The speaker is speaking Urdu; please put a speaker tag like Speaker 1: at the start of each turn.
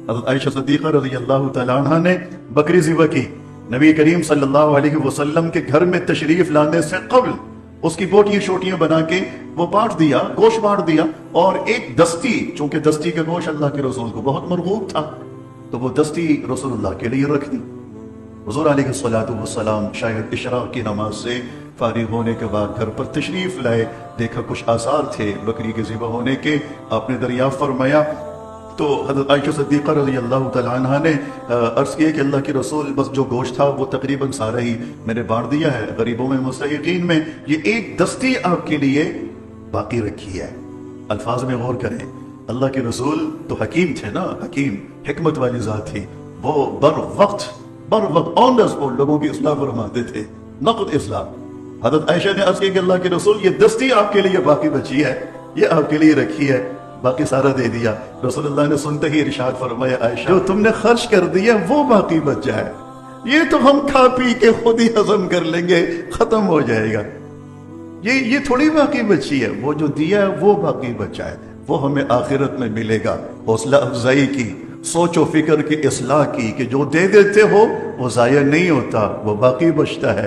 Speaker 1: حضرت عائشہ صدیقہ رضی اللہ تعالیٰ عنہ نے بکری ذبح کی، نبی کریم صلی اللہ علیہ وسلم کے گھر میں تشریف لانے سے قبل اس کی بوٹیاں شوٹیاں بنا کے وہ بانٹ دیا، گوشت بانٹ دیا، اور ایک دستی، چونکہ دستی کا گوشت اللہ کے رسول کو بہت مرغوب تھا، تو وہ دستی رسول اللہ کے لیے رکھ دی۔ حضور علیہ السلام شاید اشراق کی نماز سے فارغ ہونے کے بعد گھر پر تشریف لائے، دیکھا کچھ آثار تھے بکری کے ذبح ہونے کے، آپ نے دریافت فرمایا تو حضرت عائشہ صدیقہ رضی اللہ تعالیٰ عنہ نے عرض کیا کہ اللہ کے رسول بس جو گوشت تھا وہ تقریباً سارا ہی میں نے بانٹ دیا ہے غریبوں میں، مستحقین میں، یہ ایک دستی آپ کے لیے باقی رکھی ہے۔ الفاظ میں غور کریں، اللہ کے رسول تو حکیم تھے نا، حکیم حکمت والی ذات تھی، وہ بر وقت آن دا اسپاٹ لوگوں کی اصلاح فرماتے تھے، نقد اصلاح۔ حضرت عائشہ نے عرض کیا کہ اللہ کے رسول یہ دستی آپ کے لیے باقی بچی ہے، یہ آپ کے لیے رکھی ہے، باقی سارا دے دیا۔ رسول اللہ نے سنتے ہی ارشاد فرمایا، عائشہ جو تم نے خرچ کر دیا وہ باقی بچ جائے، یہ تو ہم کھا پی کے خود ہی ہضم کر لیں گے، ختم ہو جائے گا، یہ تھوڑی باقی بچی ہے، وہ جو دیا ہے وہ باقی بچا ہے، وہ ہمیں آخرت میں ملے گا۔ حوصلہ افزائی کی، سوچ و فکر کی اصلاح کی کہ جو دے دیتے ہو وہ ضائع نہیں ہوتا، وہ باقی بچتا ہے۔